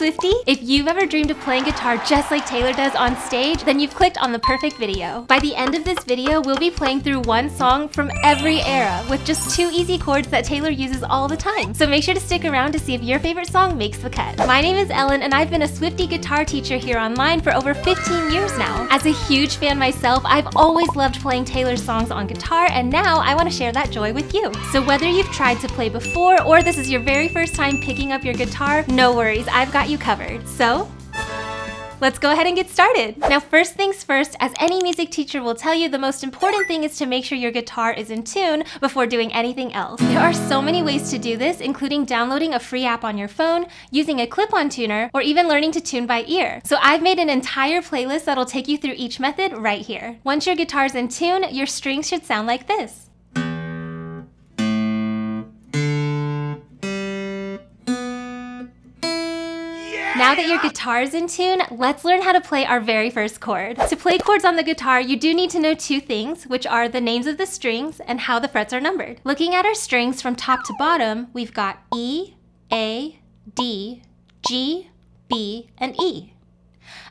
Swiftie? If you've ever dreamed of playing guitar just like Taylor does on stage, then you've clicked on the perfect video. By the end of this video, we'll be playing through one song from every era with just 2 easy chords that Taylor uses all the time. So make sure to stick around to see if your favorite song makes the cut. My name is Ellen and I've been a Swiftie guitar teacher here online for over 15 years now. As a huge fan myself, I've always loved playing Taylor's songs on guitar, and now I want to share that joy with you. So whether you've tried to play before or this is your very first time picking up your guitar, no worries, I've got you covered. So let's go ahead and get started. Now, first things first, as any music teacher will tell you, the most important thing is to make sure your guitar is in tune before doing anything else. There are so many ways to do this, including downloading a free app on your phone, using a clip-on tuner, or even learning to tune by ear. So I've made an entire playlist that'll take you through each method right here. Once your guitar's in tune, your strings should sound like this. Now that your guitar is in tune, let's learn how to play our very first chord. To play chords on the guitar, you do need to know 2 things, which are the names of the strings and how the frets are numbered. Looking at our strings from top to bottom, we've got E, A, D, G, B, and E.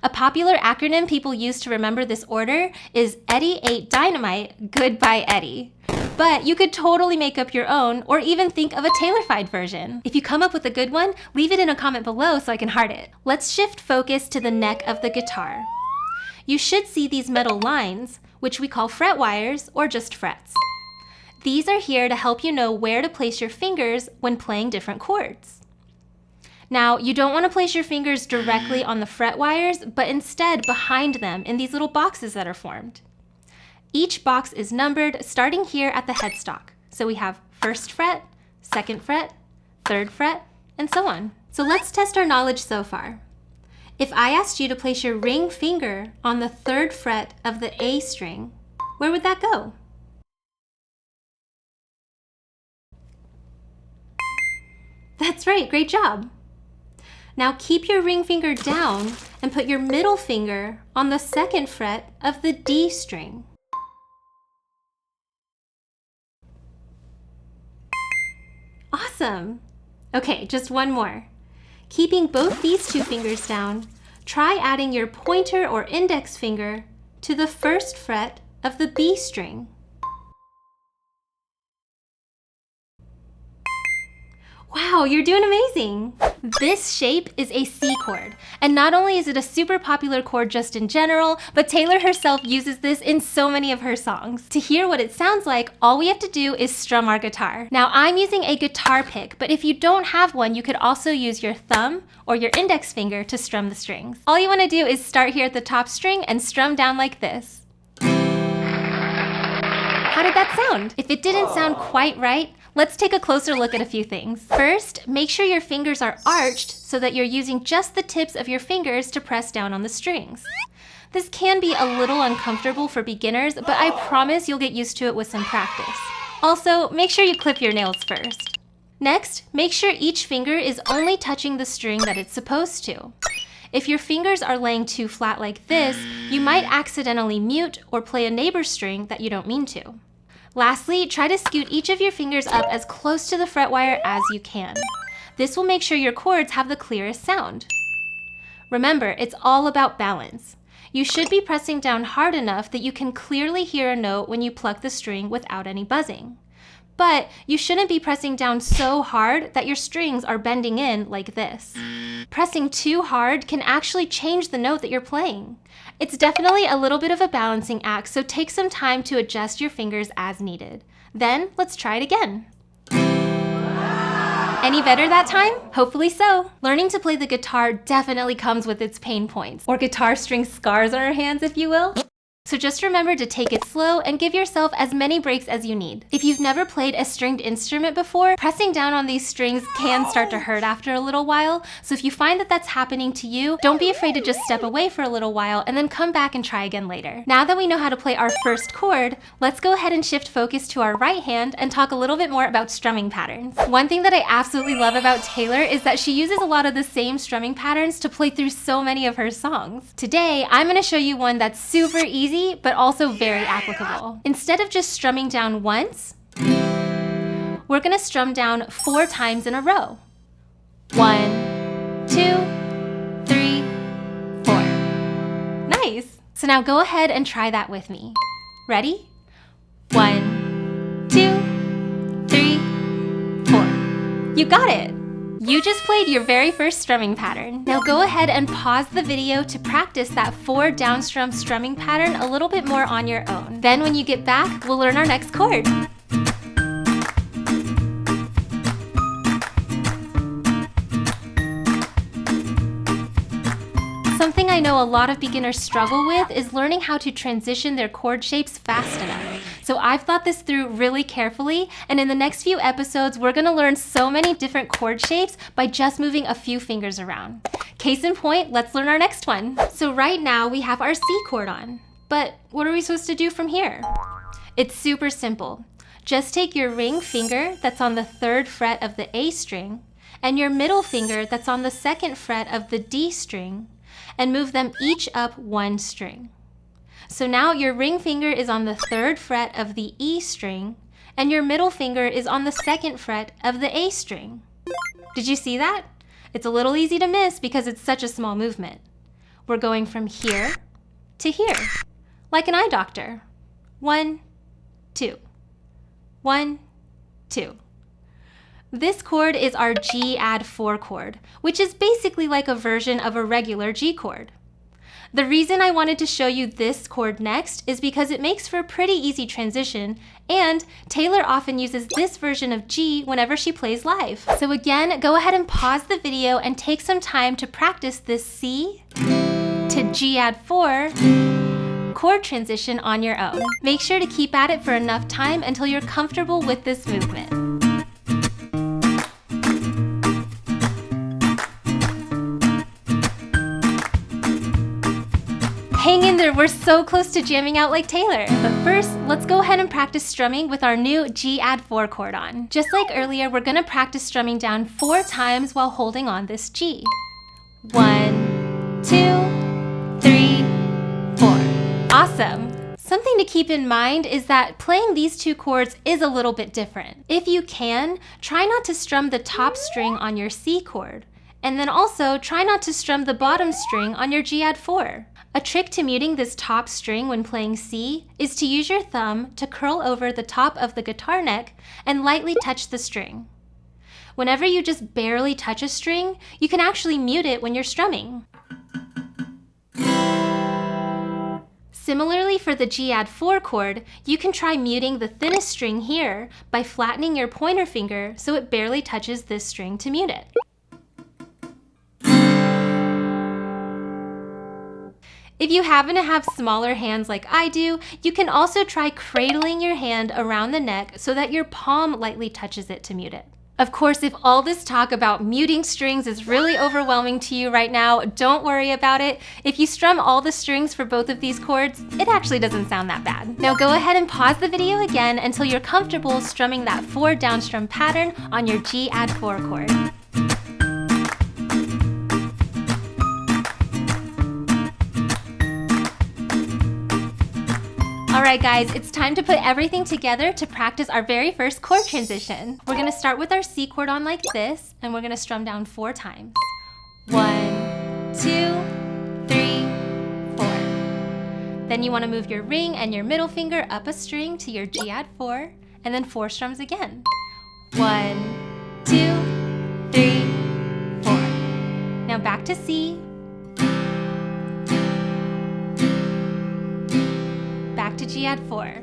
A popular acronym people use to remember this order is Eddie ate dynamite, goodbye Eddie. But you could totally make up your own or even think of a Taylor-fied version. If you come up with a good one, leave it in a comment below so I can heart it. Let's shift focus to the neck of the guitar. You should see these metal lines, which we call fret wires or just frets. These are here to help you know where to place your fingers when playing different chords. Now, you don't want to place your fingers directly on the fret wires, but instead behind them in these little boxes that are formed. Each box is numbered starting here at the headstock. So we have 1st fret, 2nd fret, 3rd fret, and so on. So let's test our knowledge so far. If I asked you to place your ring finger on the 3rd fret of the A string, where would that go? That's right, great job. Now keep your ring finger down and put your middle finger on the 2nd fret of the D string. Awesome. Okay, just one more. Keeping both these 2 fingers down, try adding your pointer or index finger to the 1st fret of the B string. Wow, you're doing amazing! This shape is a C chord, and not only is it a super popular chord just in general, but Taylor herself uses this in so many of her songs. To hear what it sounds like, all we have to do is strum our guitar. Now, I'm using a guitar pick, but if you don't have one, you could also use your thumb or your index finger to strum the strings. All you want to do is start here at the top string and strum down like this. How did that sound? If it didn't sound quite right, let's take a closer look at a few things. First, make sure your fingers are arched so that you're using just the tips of your fingers to press down on the strings. This can be a little uncomfortable for beginners, but I promise you'll get used to it with some practice. Also, make sure you clip your nails first. Next, make sure each finger is only touching the string that it's supposed to. If your fingers are laying too flat like this, you might accidentally mute or play a neighbor string that you don't mean to. Lastly, try to scoot each of your fingers up as close to the fret wire as you can. This will make sure your chords have the clearest sound. Remember, it's all about balance. You should be pressing down hard enough that you can clearly hear a note when you pluck the string without any buzzing. But you shouldn't be pressing down so hard that your strings are bending in like this. Pressing too hard can actually change the note that you're playing. It's definitely a little bit of a balancing act, so take some time to adjust your fingers as needed. Then let's try it again. Any better that time? Hopefully so. Learning to play the guitar definitely comes with its pain points, or guitar string scars on our hands, if you will. So just remember to take it slow and give yourself as many breaks as you need. If you've never played a stringed instrument before, pressing down on these strings can start to hurt after a little while. So if you find that that's happening to you, don't be afraid to just step away for a little while and then come back and try again later. Now that we know how to play our first chord, let's go ahead and shift focus to our right hand and talk a little bit more about strumming patterns. One thing that I absolutely love about Taylor is that she uses a lot of the same strumming patterns to play through so many of her songs. Today, I'm going to show you one that's super easy, but also very applicable. Instead of just strumming down once, we're gonna strum down 4 times in a row. 1, 2, So now go ahead and try that with me. Ready? 1, 2, 3, 4. You got it! You just played your very first strumming pattern. Now go ahead and pause the video to practice that 4 downstrum strumming pattern a little bit more on your own. Then when you get back, we'll learn our next chord. Something I know a lot of beginners struggle with is learning how to transition their chord shapes fast enough. So I've thought this through really carefully, and in the next few episodes, we're gonna learn so many different chord shapes by just moving a few fingers around. Case in point, let's learn our next one. So right now we have our C chord on, but what are we supposed to do from here? It's super simple. Just take your ring finger that's on the 3rd fret of the A string, and your middle finger that's on the 2nd fret of the D string, and move them each up 1 string. So now your ring finger is on the 3rd fret of the E string, and your middle finger is on the 2nd fret of the A string. Did you see that? It's a little easy to miss because it's such a small movement. We're going from here to here, like an eye doctor. 1, 2. 1, 2. This chord is our G add 4 chord, which is basically like a version of a regular G chord. The reason I wanted to show you this chord next is because it makes for a pretty easy transition, and Taylor often uses this version of G whenever she plays live. So again, go ahead and pause the video and take some time to practice this C to G add 4 chord transition on your own. Make sure to keep at it for enough time until you're comfortable with this movement. Hang in there, we're so close to jamming out like Taylor. But first, let's go ahead and practice strumming with our new G add 4 chord on. Just like earlier, we're gonna practice strumming down 4 times while holding on this G. 1, 2, 3, 4. Awesome. Something to keep in mind is that playing these 2 chords is a little bit different. If you can, try not to strum the top string on your C chord, and then also try not to strum the bottom string on your G add 4. A trick to muting this top string when playing C is to use your thumb to curl over the top of the guitar neck and lightly touch the string. Whenever you just barely touch a string, you can actually mute it when you're strumming. Similarly, for the G add 4 chord, you can try muting the thinnest string here by flattening your pointer finger so it barely touches this string to mute it. If you happen to have smaller hands like I do, you can also try cradling your hand around the neck so that your palm lightly touches it to mute it. Of course, if all this talk about muting strings is really overwhelming to you right now, don't worry about it. If you strum all the strings for both of these chords, it actually doesn't sound that bad. Now go ahead and pause the video again until you're comfortable strumming that 4 downstrum pattern on your G add 4 chord. Alright guys, it's time to put everything together to practice our very first chord transition. We're gonna start with our C chord on like this, and we're gonna strum down 4 times. 1, 2, 3, 4. Then you wanna move your ring and your middle finger up a string to your G add 4, and then 4 strums again. 1, 2, 3, 4. Now back to C. Back to G add 4.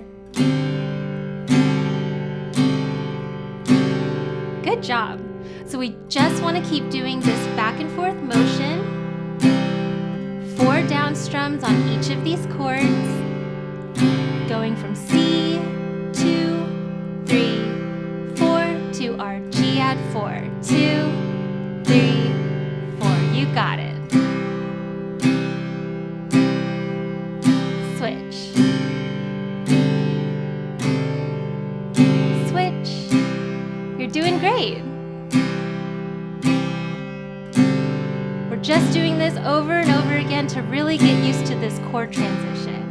Good job. So we just want to keep doing this back and forth motion. 4 down strums on each of these chords. Going from C, 2, 3, 4 to our G add 4. 2, 3, 4. You got it. Switch. You're doing great. We're just doing this over and over again to really get used to this chord transition.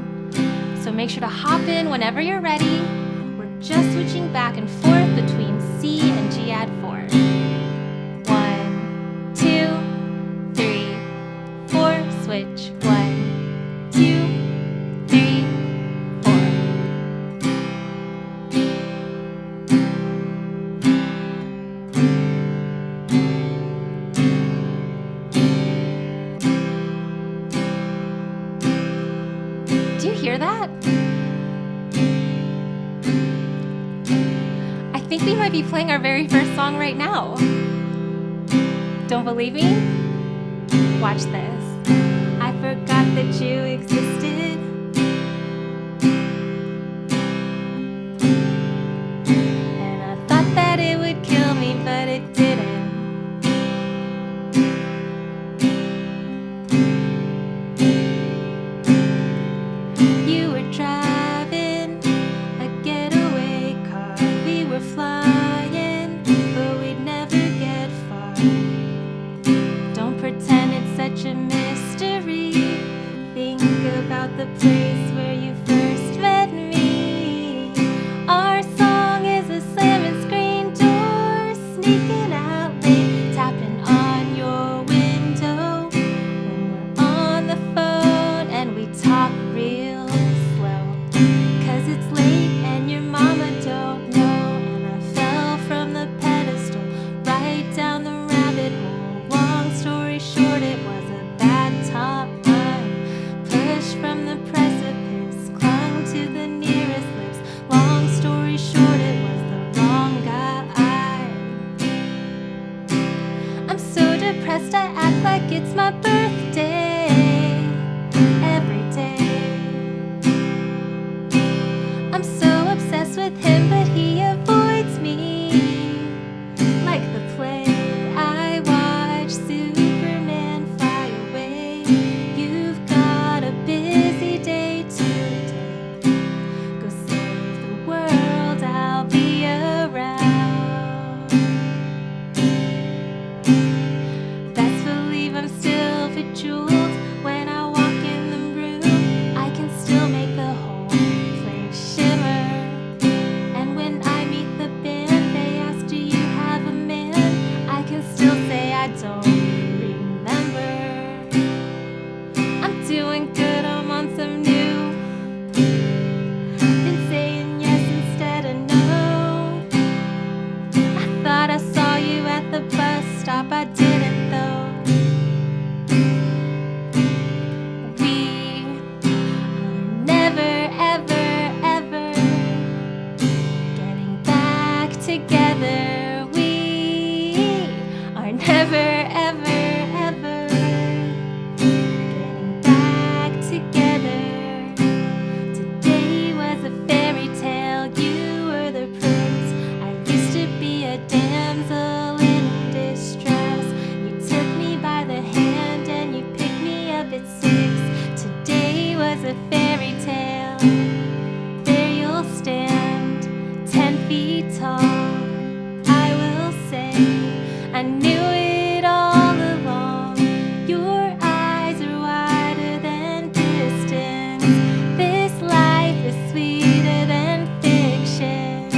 So make sure to hop in whenever you're ready. We're just switching back and forth between C and G add 4. 1, 2, 3, 4, switch. 1, 2, that? I think we might be playing our very first song right now. Don't believe me? Watch this. I forgot that you existed. And I thought that it would kill me, but it didn't. You were driving a getaway car. We were flying, but we'd never get far. Don't pretend it's such a mystery. Think about the place where you first met me. Our song is a slamming screen door, sneaking out late, tapping on your window when we're on the phone and we talk real slow. 'Cause it's late and your mama don't know, and I fell from the pedestal right down the rabbit hole. Long story short, it was a bad time. Pushed from the precipice, clung to the nearest lips. Long story short, it was the wrong guy. I'm so depressed I act like it's my birthday every day. I'm so obsessed with him, but he avoids me like the plague. I watch Superman fly away. You've got a busy day today. Go save the world, I'll be around. Best believe I'm still bejeweled when I walk in the room. I can still make the whole place shimmer. And when I meet the band, they ask, do you have a man? I can still say I don't remember. I'm doing good, I'm on some new. Been saying yes instead of no. I thought I saw you at the bus stop, I didn't though. We are never, ever, ever getting back together. We are never, ever, ever getting back together. Today was a fairy tale, you were the prince. I used to be a damsel in distress. You took me by the hand and you picked me up at 6. Today was a fairy tale. There you'll stand, 10 feet tall. I will say, I knew it all along. Your eyes are wider than distance. This life is sweeter than fiction.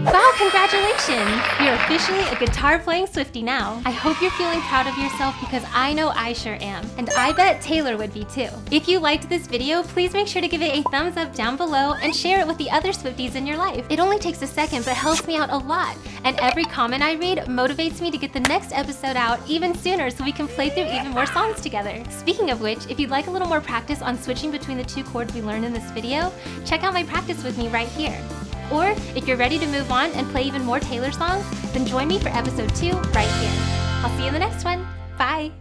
Wow, congratulations! You're officially a guitar-playing Swiftie now. I hope you're feeling proud of yourself because I know I sure am. And I bet Taylor would be too. If you liked this video, please make sure to give it a thumbs up down below and share it with the other Swifties in your life. It only takes a second but helps me out a lot. And every comment I read motivates me to get the next episode out even sooner so we can play through even more songs together. Speaking of which, if you'd like a little more practice on switching between the 2 chords we learned in this video, check out my practice with me right here. Or if you're ready to move on and play even more Taylor songs, then join me for episode 2 right here. I'll see you in the next one. Bye!